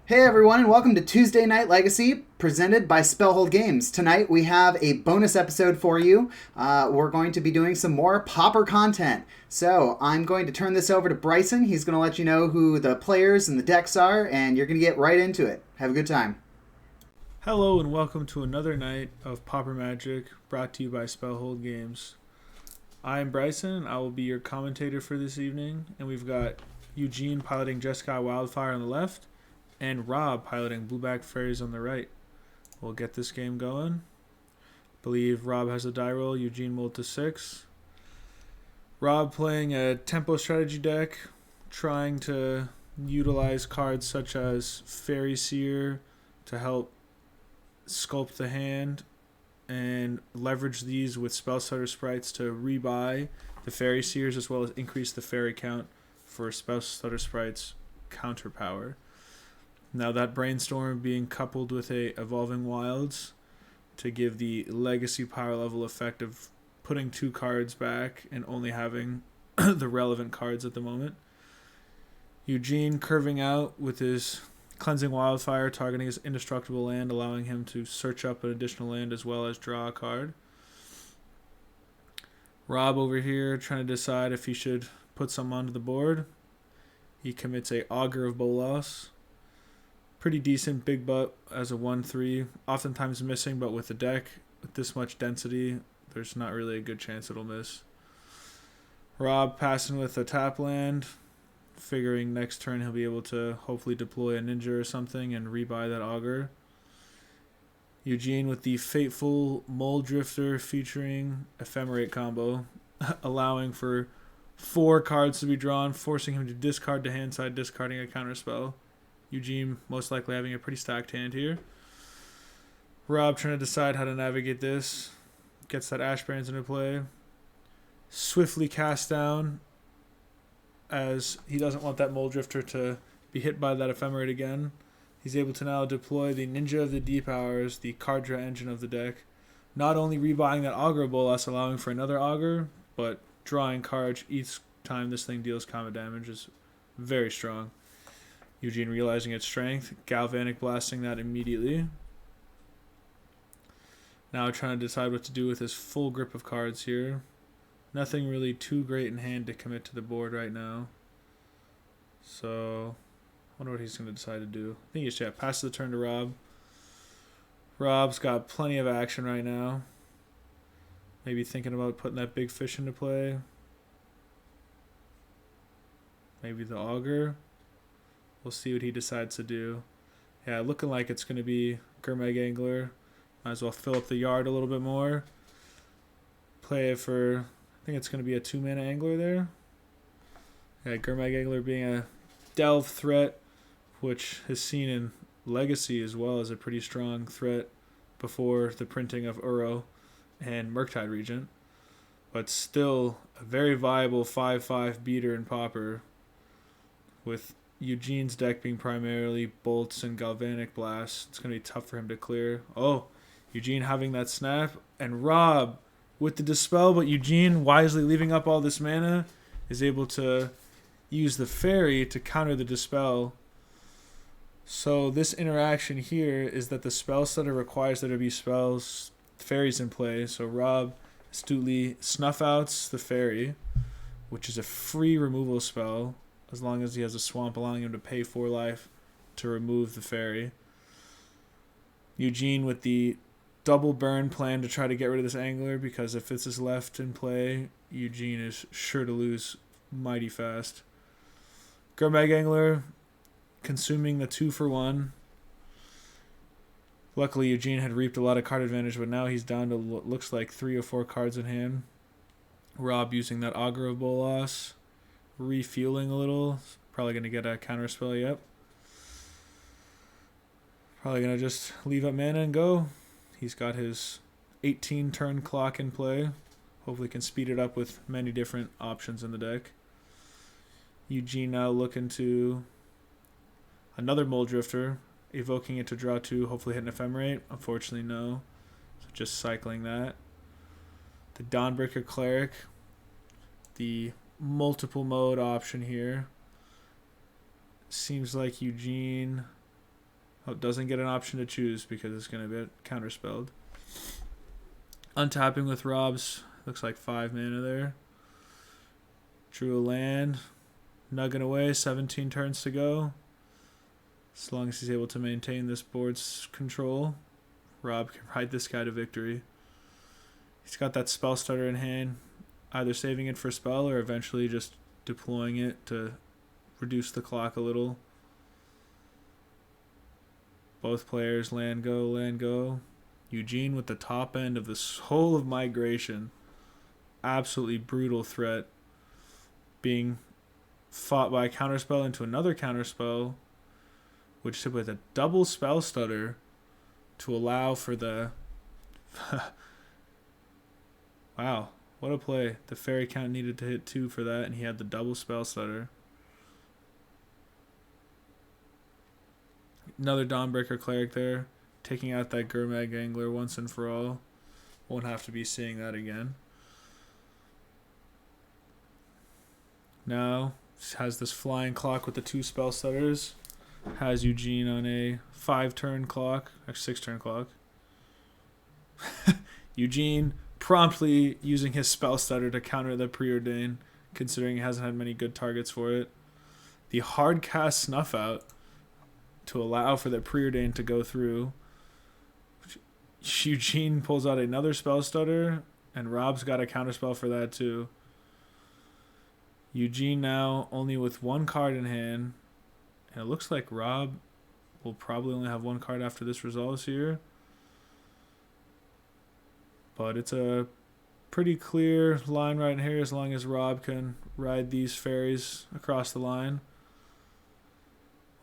Hey everyone, and welcome to Tuesday Night Legacy, presented by Spellhold Games. Tonight we have a bonus episode for you. We're going to be doing some more Pauper content. So I'm going to turn this over to Bryson. He's going to let you know who the players and the decks are, and you're going to get right into it. Have a good time. Hello and welcome to another night of Pauper Magic, brought to you by Spellhold Games. I am Bryson, and I will be your commentator for this evening, and we've got Eugene piloting Jeskai Wildfire on the left, and Rob piloting Blueback Faeries on the right. We'll get this game going. I believe Rob has a die roll, Eugene rolled to 6. Rob playing a tempo strategy deck, trying to utilize cards such as Fairy Seer to help sculpt the hand and leverage these with spell stutter sprites to rebuy the Fairy Seers, as well as increase the fairy count for spell stutter sprites counter power. Now that Brainstorm being coupled with a Evolving Wilds to give the legacy power level effect of putting 2 cards back and only having the relevant cards at the moment. Eugene curving out with his Cleansing Wildfire, targeting his indestructible land, allowing him to search up an additional land as well as draw a card. Rob over here trying to decide if he should put some onto the board. He commits a Augur of Bolas. Pretty decent big butt as a 1-3. Oftentimes missing, but with the deck with this much density, there's not really a good chance it'll miss. Rob passing with a tap land, figuring next turn he'll be able to hopefully deploy a ninja or something and rebuy that Augur. Eugene with the Fateful Mole Drifter featuring Ephemerate combo, allowing for 4 cards to be drawn, forcing him to discard to hand side, discarding a counterspell. Eugene most likely having a pretty stacked hand here. Rob trying to decide how to navigate this. Gets that Ashbrands into play. Swiftly cast down, as he doesn't want that Mole Drifter to be hit by that Ephemerate again. He's able to now deploy the Ninja of the Deep Hours, the card draw engine of the deck. Not only rebuying that Augur Bolas, allowing for another Augur, but drawing cards each time this thing deals combat damage is very strong. Eugene realizing its strength, Galvanic blasting that immediately. Now trying to decide what to do with his full grip of cards here. Nothing really too great in hand to commit to the board right now. So, I wonder what he's going to decide to do. I think he should pass the turn to Rob. Rob's got plenty of action right now. Maybe thinking about putting that big fish into play. Maybe the Augur. We'll see what he decides to do. Yeah, looking like it's going to be Gurmag Angler. Might as well fill up the yard a little bit more. Play it for, I think it's going to be a 2-mana Angler there. Yeah, Gurmag Angler being a delve threat, which is seen in Legacy as well as a pretty strong threat before the printing of Uro and Murktide Regent. But still a very viable 5/5 beater in Pauper, with Eugene's deck being primarily bolts and galvanic blasts. It's going to be tough for him to clear. Oh, Eugene having that snap. And Rob with the dispel, but Eugene, wisely leaving up all this mana, is able to use the fairy to counter the dispel. So this interaction here is that the spell stutter requires there to be fairies in play. So Rob astutely snuff outs the fairy, which is a free removal spell, as long as he has a swamp allowing him to pay 4 life to remove the fairy. Eugene with the double burn plan to try to get rid of this Angler, because if this is left in play, Eugene is sure to lose mighty fast. Gurmag Angler consuming the 2-for-1. Luckily, Eugene had reaped a lot of card advantage, but now he's down to what looks like 3 or 4 cards in hand. Rob using that Augur of Bolas, refueling a little. Probably going to get a counterspell, yep. Probably going to just leave up mana and go. He's got his 18 turn clock in play. Hopefully can speed it up with many different options in the deck. Eugene now looking to another Mole Drifter, evoking it to draw 2, hopefully hit an Ephemerate. Unfortunately, no. So just cycling that. The Dawnbreaker Cleric, the multiple mode option here. Seems like Eugene Oh, doesn't get an option to choose because it's going to be counterspelled. Untapping with Rob's. Looks like 5 mana there. Drew a land. Nugging away. 17 turns to go. As long as he's able to maintain this board's control, Rob can ride this guy to victory. He's got that spell starter in hand, either saving it for spell or eventually just deploying it to reduce the clock a little. Both players land go, land go. Eugene with the top end of the Soul of Migration. Absolutely brutal threat. Being fought by a counterspell into another counterspell, which is with a double spell stutter to allow for the... Wow, what a play. The fairy count needed to hit 2 for that, and he had the double spell stutter. Another Dawnbreaker Cleric there, taking out that Gurmag Angler once and for all. Won't have to be seeing that again. Now, has this flying clock with the 2 spell stutters. Has Eugene on a 5-turn clock, actually 6-turn clock. Eugene promptly using his spell stutter to counter the Preordain, considering he hasn't had many good targets for it. The hard cast Snuff Out to allow for the Preordain to go through. Eugene pulls out another spell stutter, and Rob's got a counterspell for that too. Eugene now only with 1 card in hand, and it looks like Rob will probably only have 1 card after this resolves here. But it's a pretty clear line right here as long as Rob can ride these fairies across the line.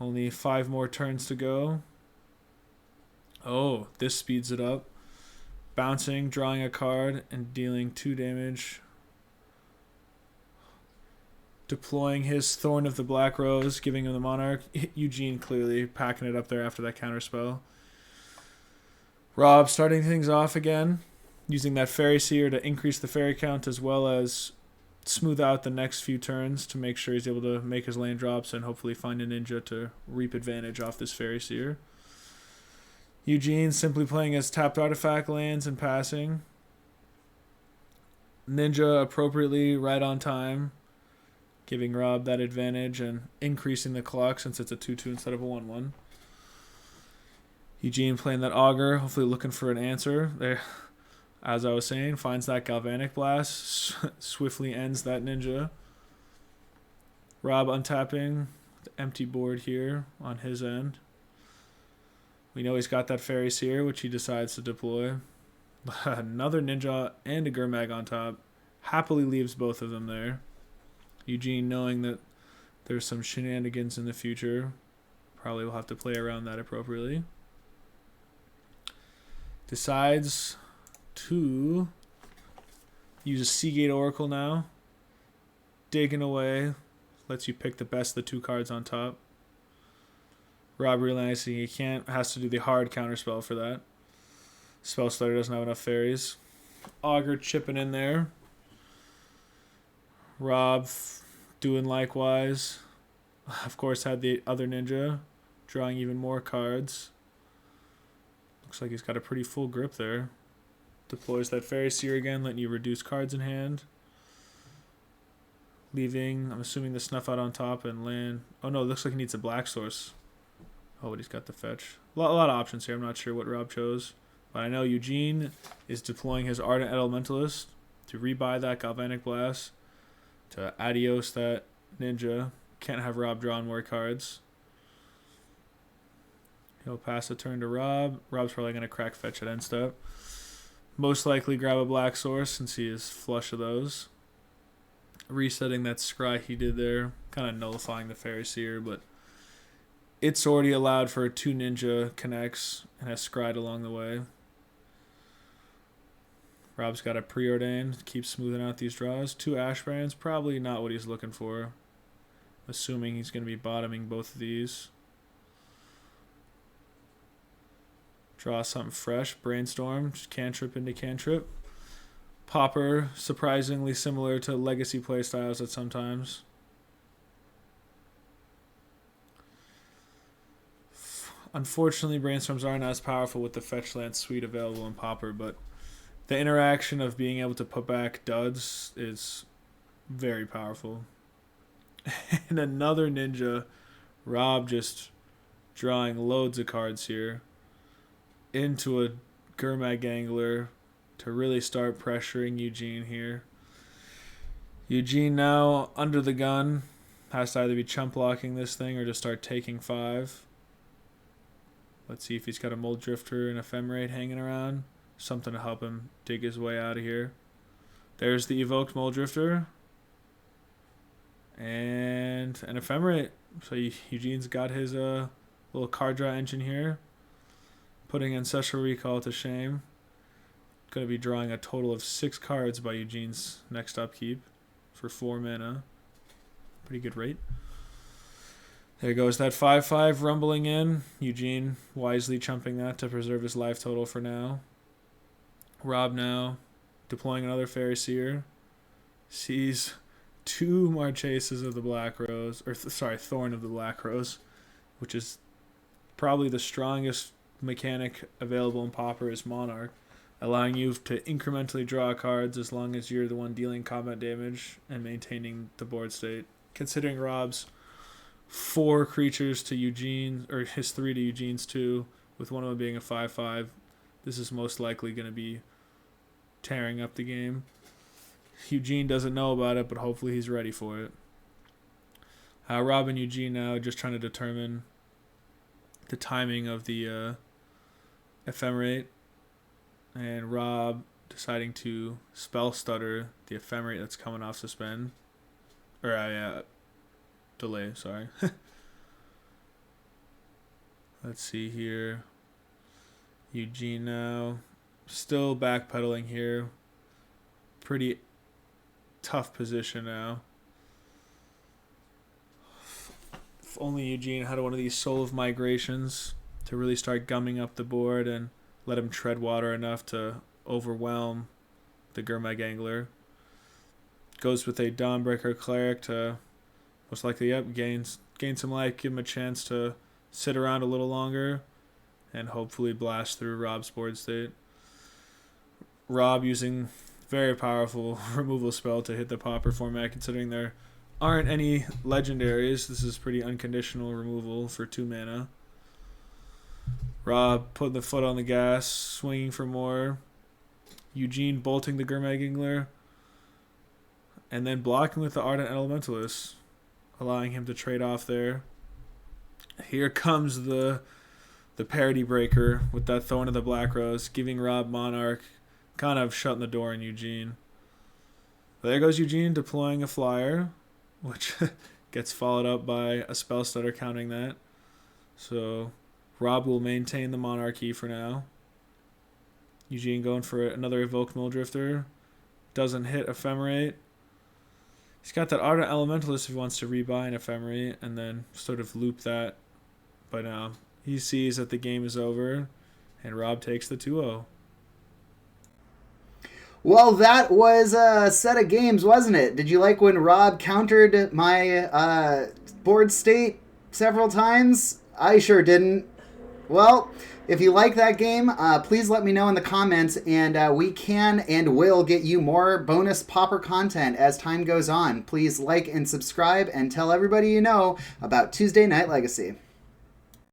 Only 5 more turns to go. Oh, this speeds it up. Bouncing, drawing a card, and dealing 2 damage. Deploying his Thorn of the Black Rose, giving him the Monarch. Eugene clearly packing it up there after that counterspell. Rob starting things off again, using that Fairy Seer to increase the fairy count as well as smooth out the next few turns to make sure he's able to make his land drops and hopefully find a ninja to reap advantage off this Fairy Seer. Eugene simply playing his tapped artifact lands and passing. Ninja appropriately right on time, giving Rob that advantage and increasing the clock since it's a 2-2 instead of a 1-1. Eugene playing that Augur, hopefully looking for an answer. There, as I was saying, finds that Galvanic Blast, swiftly ends that Ninja. Rob untapping the empty board here on his end. We know he's got that Fairy Seer, which he decides to deploy. Another Ninja and a Gurmag on top. Happily leaves both of them there. Eugene, knowing that there's some shenanigans in the future, probably will have to play around that appropriately. Decides to use a Seagate Oracle now. Digging away. Lets you pick the best of the 2 cards on top. Rob realizing he can't, has to do the hard counterspell for that. Spell Starter doesn't have enough fairies. Augur chipping in there. Rob doing likewise. Of course, had the other ninja drawing even more cards. Looks like he's got a pretty full grip there. Deploys that Fairy Seer again, letting you reduce cards in hand. Leaving, I'm assuming, the Snuff Out on top and land. Oh no, it looks like he needs a black source. Oh, but he's got the fetch. A lot of options here. I'm not sure what Rob chose. But I know Eugene is deploying his Ardent Elementalist to rebuy that Galvanic Blast. To adios that ninja. Can't have Rob drawing more cards. He'll pass a turn to Rob. Rob's probably going to crack fetch at end step. Most likely grab a black source since he is flush of those. Resetting that scry he did there. Kind of nullifying the Fairy Seer, but it's already allowed for 2 ninja connects and has scried along the way. Rob's got a Preordain to keep smoothing out these draws. 2 Ashbrands, probably not what he's looking for. Assuming he's going to be bottoming both of these. Draw something fresh. Brainstorm, just cantrip into cantrip. Pauper, surprisingly similar to legacy playstyles at sometimes. Unfortunately, Brainstorms aren't as powerful with the fetch land suite available in Pauper, but the interaction of being able to put back duds is very powerful. And another ninja, Rob just drawing loads of cards here into a Gurmag Angler to really start pressuring Eugene here. Eugene now under the gun has to either be chump blocking this thing or just start taking 5. Let's see if he's got a Mold Drifter and Ephemerate hanging around. Something to help him dig his way out of here. There's the evoked Mold Drifter. And an Ephemerate. So Eugene's got his little card draw engine here. Putting Ancestral Recall to shame. Going to be drawing a total of 6 cards by Eugene's next upkeep for 4 mana. Pretty good rate. There goes that 5/5 rumbling in. Eugene wisely chumping that to preserve his life total for now. Rob now deploying another Fairy Seer. Sees 2 Marcheses of the Black Rose. Thorn of the Black Rose. Which is probably the strongest mechanic available in Pauper is Monarch. Allowing you to incrementally draw cards as long as you're the one dealing combat damage and maintaining the board state. Considering Rob's 4 creatures to Eugene, or his 3 to Eugene's 2, with one of them being a 5/5, this is most likely going to be tearing up the game. Eugene doesn't know about it, but hopefully he's ready for it. Rob and Eugene now just trying to determine the timing of the Ephemerate. And Rob deciding to spell stutter the Ephemerate that's coming off suspend. Delay, sorry. Let's see here. Eugene now. Still backpedaling here. Pretty tough position now. If only Eugene had one of these Soul of Migrations to really start gumming up the board and let him tread water enough to overwhelm the Gurmag Angler. Goes with a Dawnbreaker Cleric to most likely, gain some life, give him a chance to sit around a little longer, and hopefully blast through Rob's board state. Rob using very powerful removal spell to hit the Pauper format, considering there aren't any legendaries. This is pretty unconditional removal for 2 mana. Rob putting the foot on the gas, swinging for more. Eugene bolting the Gurmag Angler. And then blocking with the Ardent Elementalist, allowing him to trade off there. Here comes the parity breaker with that Thorn of the Black Rose, giving Rob Monarch, kind of shutting the door on Eugene. There goes Eugene deploying a flyer, which gets followed up by a spell stutter counting that. So Rob will maintain the Monarchy for now. Eugene going for another Evoked Mold Drifter. Doesn't hit Ephemerate. He's got that Ardent Elementalist if he wants to rebuy an Ephemerate and then sort of loop that. But he sees that the game is over, and Rob takes the 2-0. Well, that was a set of games, wasn't it? Did you like when Rob countered my board state several times? I sure didn't. Well, if you like that game, please let me know in the comments, and we can and will get you more bonus Pauper content as time goes on. Please like and subscribe, and tell everybody you know about Tuesday Night Legacy.